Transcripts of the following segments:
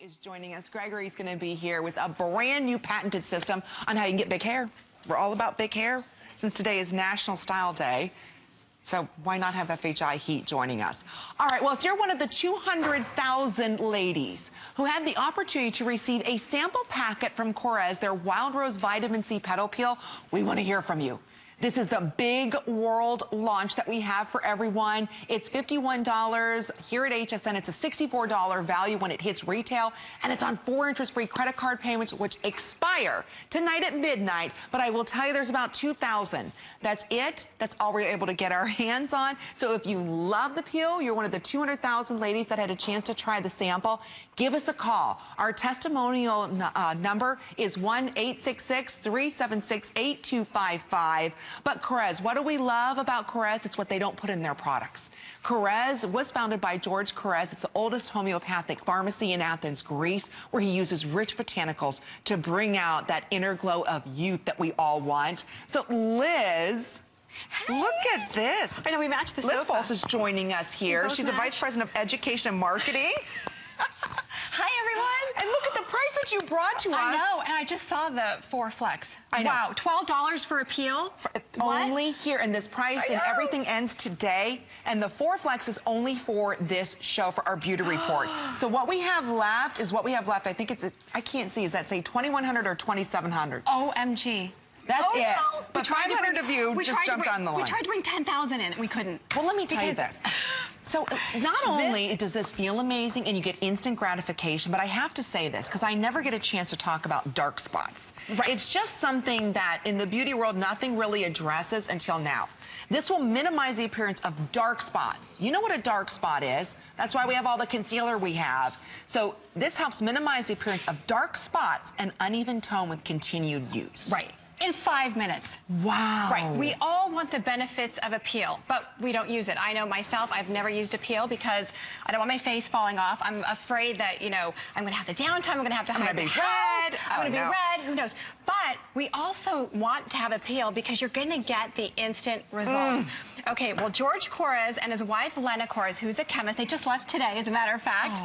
is joining us. Gregory's going to be here with a brand new patented system on how you can get big hair. We're all about big hair since today is National Style Day. So why not have FHI Heat joining us? All right, well, if you're one of the 200,000 ladies who had the opportunity to receive a sample packet from Korres, their Wild Rose Vitamin C Petal Peel, we want to hear from you. This is the big world launch that we have for everyone. It's $51 here at HSN. It's a $64 value when it hits retail, and it's on 4 interest-free credit card payments, which expire tonight at midnight. But I will tell you, there's about 2,000. That's it. That's all we're able to get our hands on. So if you love the peel, you're one of the 200,000 ladies that had a chance to try the sample, give us a call. Our testimonial number is 1-866-376-8255. But Korres, what do we love about Korres? It's what they don't put in their products. Korres was founded by George Korres. It's the oldest homeopathic pharmacy in Athens, Greece, where he uses rich botanicals to bring out that inner glow of youth that we all want. So Liz, hey. Look at this. I know, we matched the Liz sofa. False is joining us here. She's the Vice President of Education and Marketing. Hi, everyone. And look at the price that you brought to us. I know, and I just saw the 4 Flex. I know. Wow, $12 for a peel? Only here, and this price, and everything ends today. And the 4 Flex is only for this show, for our beauty report. So what we have left is what we have left. I think it's, I can't see, is that say 2,100 or 2,700? OMG. That's it. No. But 500 of you just jumped on the line. We tried to bring 10,000 in. We couldn't. Well, let me tell you this. So not only does this feel amazing and you get instant gratification, but I have to say this because I never get a chance to talk about dark spots. Right. It's just something that in the beauty world, nothing really addresses until now. This will minimize the appearance of dark spots. You know what a dark spot is. That's why we have all the concealer we have. So this helps minimize the appearance of dark spots and uneven tone with continued use. Right. In 5 minutes. Wow. Right. We all want the benefits of a peel, but we don't use it. I know myself, I've never used a peel because I don't want my face falling off. I'm afraid that, you know, I'm going to have the downtime. I'm going to have to hide the red. I'm going to be red. Who knows? But we also want to have a peel because you're going to get the instant results. Okay, well, George Korres and his wife, Lena Korres, who's a chemist, they just left today, as a matter of fact.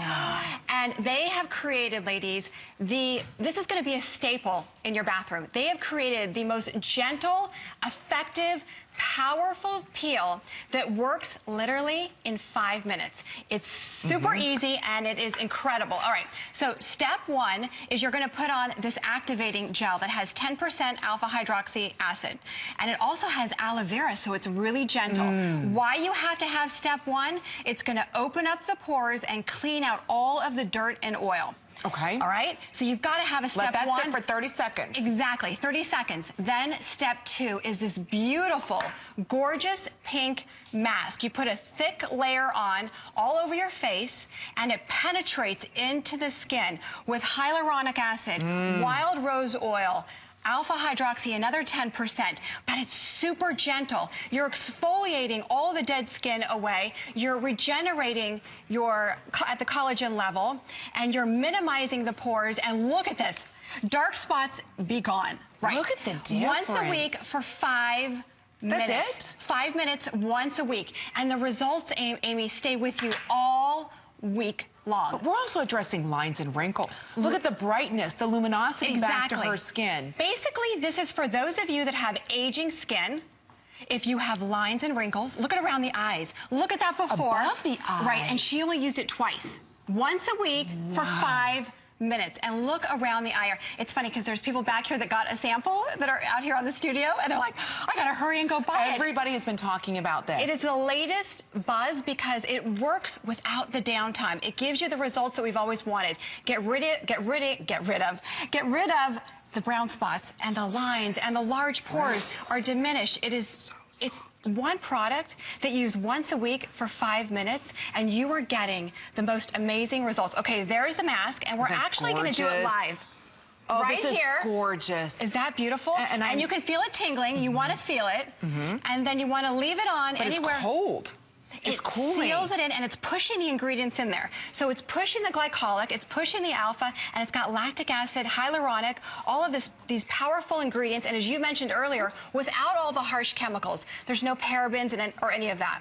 And they have created, ladies, this is going to be a staple in your bathroom. They have created the most gentle, effective, powerful peel that works literally in 5 minutes. It's super easy and it is incredible. All right, so step 1 is you're going to put on this activating gel that has 10% alpha hydroxy acid, and it also has aloe vera, so it's really gentle. Why you have to have step 1? It's going to open up the pores and clean out all of the dirt and oil. Okay. All right. So you've got to have a step 1. Let that sit for 30 seconds. Exactly. 30 seconds. Then step 2 is this beautiful, gorgeous pink mask. You put a thick layer on all over your face, and it penetrates into the skin with hyaluronic acid, wild rose oil, alpha hydroxy, another 10%, but it's super gentle. You're exfoliating all the dead skin away. You're regenerating at the collagen level, and you're minimizing the pores. And look at this. Dark spots be gone. Right. Look at the difference. Once a week for 5 minutes. That's it? 5 minutes once a week. And the results, Amy, stay with you all week long. But we're also addressing lines and wrinkles. Look at the brightness, the luminosity back to her skin. Basically, this is for those of you that have aging skin. If you have lines and wrinkles, look at around the eyes. Look at that before. Above the eye. Right, and she only used it twice. Once a week for 5 minutes. And look around the eye. It's funny because there's people back here that got a sample that are out here on the studio, and they're like, I gotta hurry and go buy it. Everybody has been talking about this. It is the latest buzz because it works without the downtime. It gives you the results that we've always wanted. Get rid of the brown spots and the lines, and the large pores are diminished. It's one product that you use once a week for 5 minutes, and you are getting the most amazing results. Okay, there's the mask, and we're actually going to do it live. Oh, right this is here. Gorgeous. Is that beautiful? And you can feel it tingling. You want to feel it, and then you want to leave it on anywhere. It's cold. It's cooling. It seals it in, and it's pushing the ingredients in there. So it's pushing the glycolic, it's pushing the alpha, and it's got lactic acid, hyaluronic, all of these powerful ingredients. And as you mentioned earlier, without all the harsh chemicals, there's no parabens or any of that.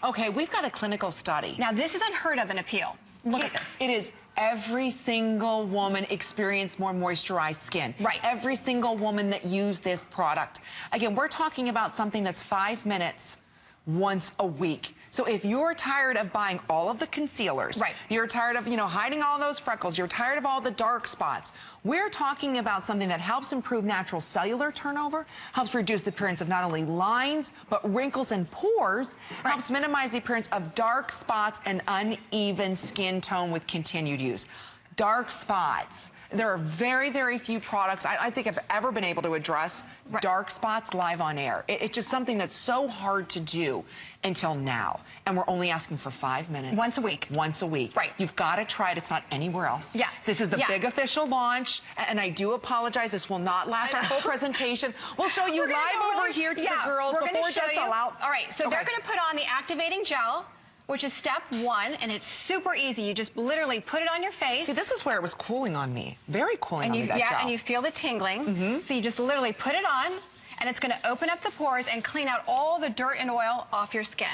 Okay, we've got a clinical study. Now, this is unheard of in a peel. Look at this. It is every single woman experience more moisturized skin. Right. Every single woman that used this product. Again, we're talking about something that's 5 minutes once a week. So if you're tired of buying all of the concealers, right, you're tired of, hiding all those freckles, you're tired of all the dark spots, we're talking about something that helps improve natural cellular turnover, helps reduce the appearance of not only lines, but wrinkles and pores, right, helps minimize the appearance of dark spots and uneven skin tone with continued use. Dark spots. There are very, very few products I think I've ever been able to address right, dark spots live on air. It's just something that's so hard to do until now. And we're only asking for 5 minutes. Once a week. Once a week. Right. You've got to try it. It's not anywhere else. Yeah. This is the big official launch. And I do apologize. This will not last our full presentation. We'll show you live over here to the girls before it does sell out. All right. So they're going to put on the activating gel, which is step 1, and it's super easy. You just literally put it on your face. See, this is where it was cooling on me. Very cooling on me, that gel. And you feel the tingling. So you just literally put it on, and it's going to open up the pores and clean out all the dirt and oil off your skin.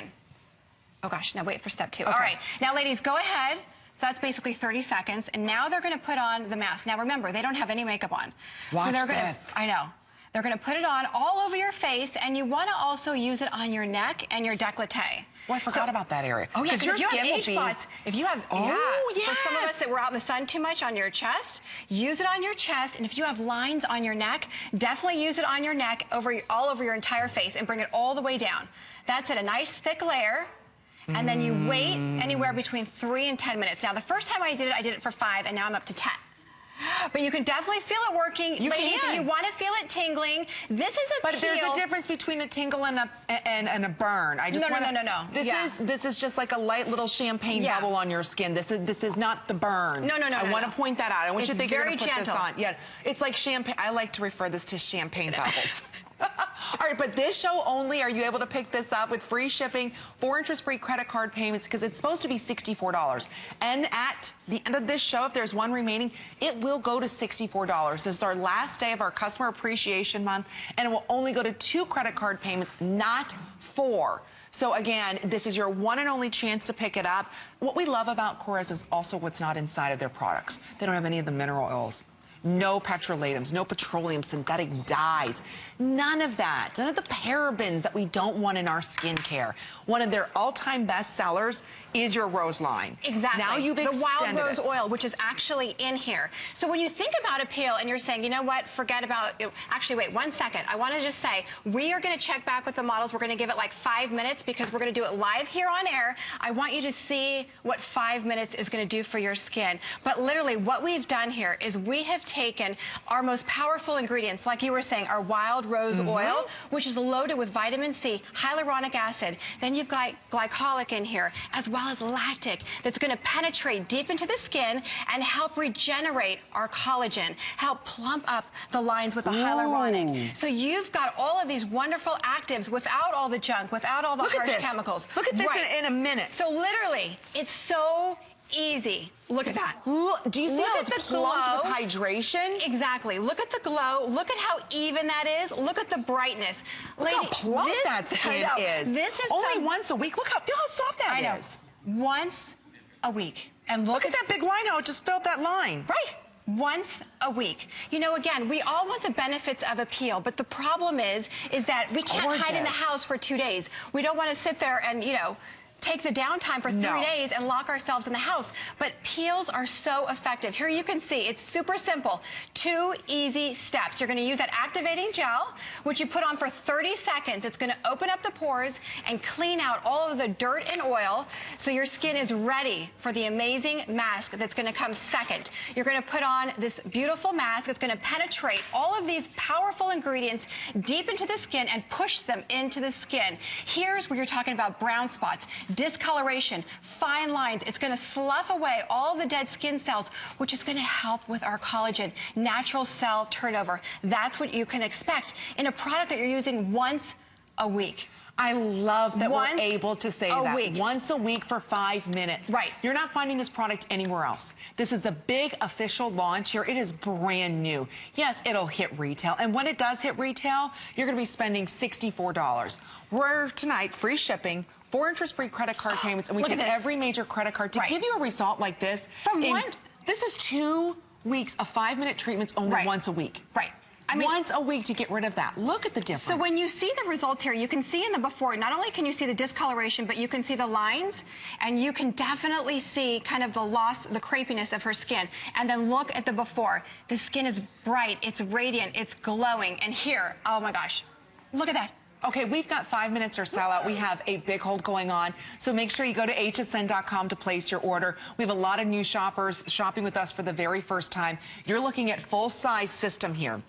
Oh, gosh. Now wait for step 2. Okay. All right. Now, ladies, go ahead. So that's basically 30 seconds. And now they're going to put on the mask. Now, remember, they don't have any makeup on. Watch so this. I know. They're going to put it on all over your face, and you want to also use it on your neck and your décolleté. Oh, I forgot about that area. Oh, yeah, because your if you skin have age spots, if you have, for some of us that were out in the sun too much on your chest, use it on your chest, and if you have lines on your neck, definitely use it on your neck, all over your entire face, and bring it all the way down. That's it, a nice thick layer. And then you wait anywhere between 3 and 10 minutes. Now, the first time I did it for 5, and now I'm up to 10. But you can definitely feel it working. Ladies, if you want to feel it tingling, this is a peel. But there's a difference between a tingle and a burn. I just No. This is just like a light little champagne bubble on your skin. This is not the burn. No. I want to point that out. I want you to think you're going to put gentle. this on. Yeah, it's like champagne. I like to refer this to champagne bubbles. All right, but this show only are you able to pick this up with free shipping, 4 interest-free credit card payments, because it's supposed to be $64. And at the end of this show, if there's one remaining, it will go to $64. This is our last day of our Customer Appreciation Month, and it will only go to 2 credit card payments, not 4. So again, this is your one and only chance to pick it up. What we love about Korres is also what's not inside of their products. They don't have any of the mineral oils. No petrolatums, no petroleum synthetic dyes, none of that. None of the parabens that we don't want in our skincare. One of their all-time best sellers is your rose line. Exactly. Now you've extended the wild rose oil, which is actually in here. So when you think about a peel and you're saying, you know what, forget about it. Actually, wait 1 second. I want to just say, we are going to check back with the models. We're going to give it like 5 minutes because we're going to do it live here on air. I want you to see what 5 minutes is going to do for your skin. But literally what we've done here is we have taken our most powerful ingredients, like you were saying, our wild rose oil, which is loaded with vitamin C, hyaluronic acid. Then you've got glycolic in here, as well as lactic, that's going to penetrate deep into the skin and help regenerate our collagen, help plump up the lines with the hyaluronic. So you've got all of these wonderful actives without all the junk, without all the harsh chemicals. Look at this in a minute. So literally, it's so easy. Look at that. Do you see how it's plumped with hydration? Exactly. Look at the glow. Look at how even that is. Look at the brightness. Look how plump that skin is. This is only once a week. Feel how soft that is. Once a week. And look at that big line. How it just filled that line. Right. Once a week. You know, again, we all want the benefits of a peel, but the problem is that we can't hide in the house for 2 days. We don't want to sit there and, take the downtime for 3 days and lock ourselves in the house. But peels are so effective. Here you can see it's super simple. 2 easy steps. You're going to use that activating gel, which you put on for 30 seconds. It's going to open up the pores and clean out all of the dirt and oil so your skin is ready for the amazing mask that's going to come second. You're going to put on this beautiful mask. It's going to penetrate all of these powerful ingredients deep into the skin and push them into the skin. Here's where you're talking about brown spots, discoloration, fine lines. It's going to slough away all the dead skin cells, which is going to help with our collagen, natural cell turnover. That's what you can expect in a product that you're using once a week. I love that we're able to say that. Once a week for 5 minutes. Right. You're not finding this product anywhere else. This is the big official launch here. It is brand new. Yes, it'll hit retail. And when it does hit retail, you're going to be spending $64. We're tonight, free shipping, 4 interest-free credit card payments, and we take every major credit card to give you a result like this. This is 2 weeks of 5-minute treatments only once a week. Right. I mean, once a week to get rid of that. Look at the difference. So when you see the results here, you can see in the before, not only can you see the discoloration, but you can see the lines, and you can definitely see kind of the loss, the crepiness of her skin. And then look at the before. The skin is bright, it's radiant, it's glowing. And here, oh my gosh, look at that. Okay, we've got 5 minutes or sellout. We have a big hold going on. So make sure you go to hsn.com to place your order. We have a lot of new shoppers shopping with us for the very first time. You're looking at full-size system here.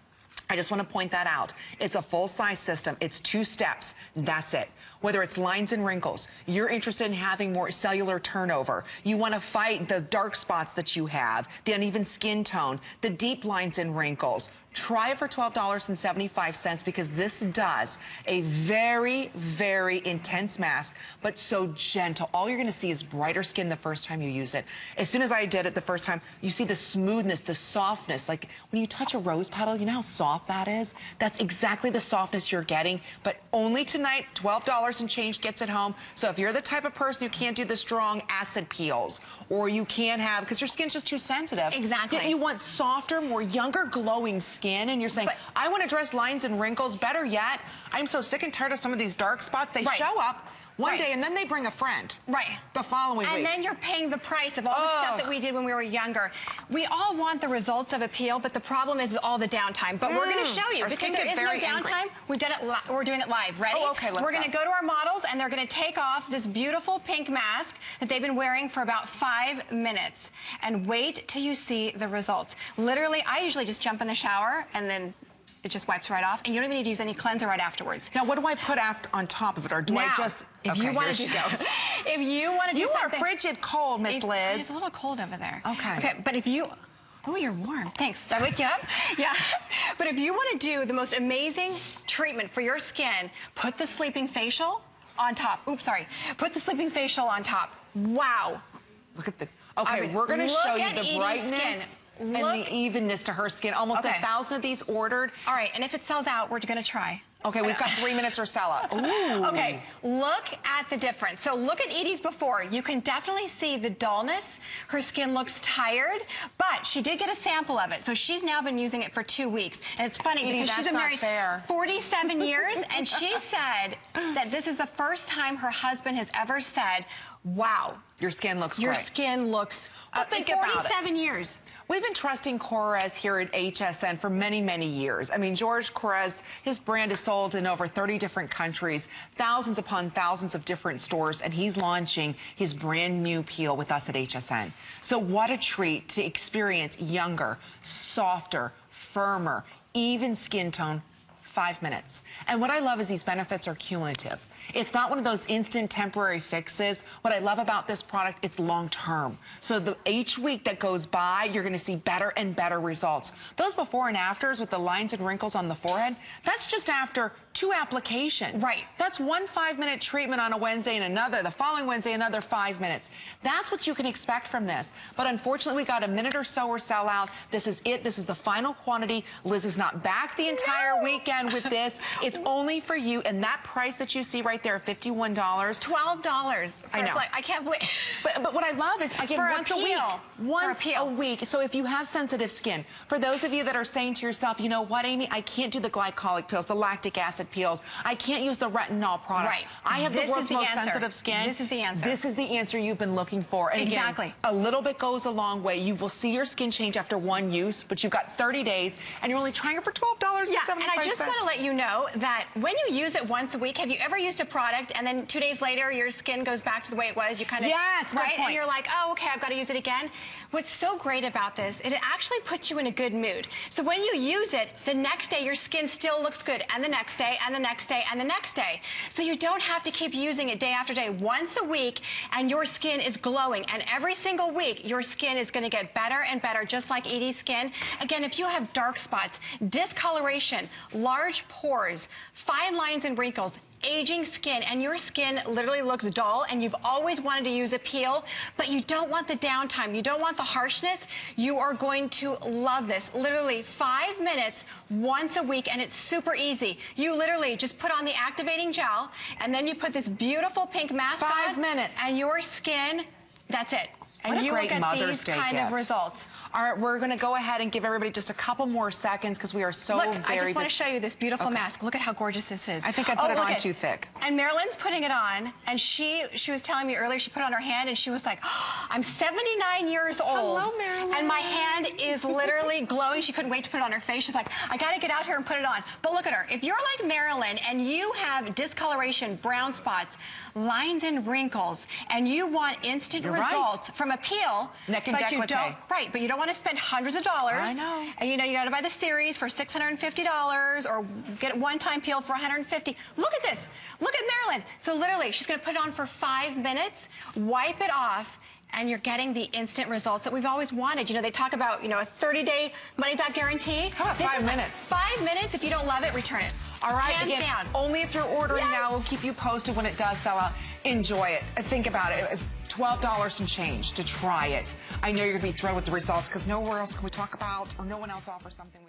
I just want to point that out. It's a full-size system. It's 2 steps. That's it. Whether it's lines and wrinkles, you're interested in having more cellular turnover, you want to fight the dark spots that you have, the uneven skin tone, the deep lines and wrinkles, try it for $12.75 because this does a very, very intense mask, but so gentle. All you're going to see is brighter skin the first time you use it. As soon as I did it the first time, you see the smoothness, the softness. Like when you touch a rose petal, you know how soft that is? That's exactly the softness you're getting, but only tonight, $12 and change gets it home. So if you're the type of person who can't do the strong acid peels, or you can't have, because your skin's just too sensitive. Exactly. Yet you want softer, more younger, glowing skin, and you're saying, I want to address lines and wrinkles. Better yet, I'm so sick and tired of some of these dark spots. They show up one day, and then they bring a friend. The following week. And then you're paying the price of all the stuff that we did when we were younger. We all want the results of a peel, but the problem is all the downtime. But we're going to show you, because there is no downtime. We're doing it live. Ready? Oh, okay, let's We're going to go to our models, and they're going to take off this beautiful pink mask that they've been wearing for about 5 minutes. And wait till you see the results. Literally, I usually just jump in the shower, and then it just wipes right off, and you don't even need to use any cleanser right afterwards. Now, what do I put on top of it, or do I just? If you want to do, if you want to do something, you are frigid cold, Miss Liz. It's a little cold over there. Okay. Okay, but if you, oh, you're warm. Thanks. Did I wake you up? Yeah. But if you want to do the most amazing treatment for your skin, put the sleeping facial on top. Oops, sorry. Put the sleeping facial on top. Wow. Look at the. Okay, we're going to show you the brightness. And the evenness to her skin. Almost 1,000 of these ordered. All right, and if it sells out, we're going to try. Okay, we've got 3 minutes or sell out. Ooh. Okay, look at the difference. So look at Edie's before. You can definitely see the dullness. Her skin looks tired, but she did get a sample of it. So she's now been using it for 2 weeks. And it's funny because she's been married 47 years, and she said that this is the first time her husband has ever said, wow. Your skin looks great. Your skin looks, think about it. 47 years. We've been trusting Korres here at HSN for many, many years. I mean, George Korres, his brand is sold in over 30 different countries, thousands upon thousands of different stores, and he's launching his brand new peel with us at HSN. So what a treat to experience younger, softer, firmer, even skin tone, 5 minutes. And what I love is these benefits are cumulative. It's not one of those instant temporary fixes. What I love about this product, it's long-term. So each week that goes by, you're going to see better and better results. Those before and afters with the lines and wrinkles on the forehead, that's just after 2 applications. Right. That's 1 5-minute treatment on a Wednesday and another. The following Wednesday, another 5 minutes. That's what you can expect from this. But unfortunately, we got a minute or so or sell out. This is it. This is the final quantity. Liz is not back the entire weekend with this. It's only for you. And that price that you see right there, $51. $12. I know. I can't believe. But what I love is, again, once a week. Once a week. So if you have sensitive skin, for those of you that are saying to yourself, you know what, Amy, I can't do the glycolic pills, the lactic acid peels. I can't use the retinol products. Right. I have the world's most sensitive skin. This is the answer. This is the answer you've been looking for. And exactly. Again, a little bit goes a long way. You will see your skin change after 1 use, but you've got 30 days, and you're only trying it for $12.75. Yeah, and I just want to let you know that when you use it once a week, have you ever used a product and then 2 days later your skin goes back to the way it was? You kind of, yes, right? And you're like, oh, okay, I've got to use it again. What's so great about this, it actually puts you in a good mood. So when you use it, the next day your skin still looks good, and the next day, and the next day, and the next day. So you don't have to keep using it day after day. Once a week, and your skin is glowing. And every single week, your skin is going to get better and better, just like Edie's skin. Again, if you have dark spots, discoloration, large pores, fine lines and wrinkles, aging skin, and your skin literally looks dull, and you've always wanted to use a peel, but you don't want the downtime, you don't want the harshness, you are going to love this. Literally 5 minutes once a week, and it's super easy. You literally just put on the activating gel, and then you put this beautiful pink mask on. 5 minutes. And your skin, that's it. And what a you great will get Mother's these Day kind gift. of results. All right, we're going to go ahead and give everybody just a couple more seconds because we are so Look, very... I just want to show you this beautiful mask. Look at how gorgeous this is. I think I put it on too thick. And Marilyn's putting it on, and she was telling me earlier, she put it on her hand, and she was like, oh, I'm 79 years old. Hello, Marilyn. And my hand is literally glowing. She couldn't wait to put it on her face. She's like, I got to get out here and put it on. But look at her. If you're like Marilyn and you have discoloration, brown spots, lines and wrinkles, and you want instant results from a peel, neck and décolleté. But you don't want to spend hundreds of dollars. I know. And you know, you got to buy the series for $650 or get a one-time peel for $150. Look at this. Look at Marilyn. So literally, she's going to put it on for 5 minutes, wipe it off, and you're getting the instant results that we've always wanted. You know, they talk about, you know, a 30-day money-back guarantee. How about 5 minutes? 5 minutes. If you don't love it, return it. All right, Hands again, down. Only if you're ordering now. We'll keep you posted when it does sell out. Enjoy it. Think about it. $12 and change to try it. I know you're going to be thrilled with the results because nowhere else can we talk about or no one else offers something.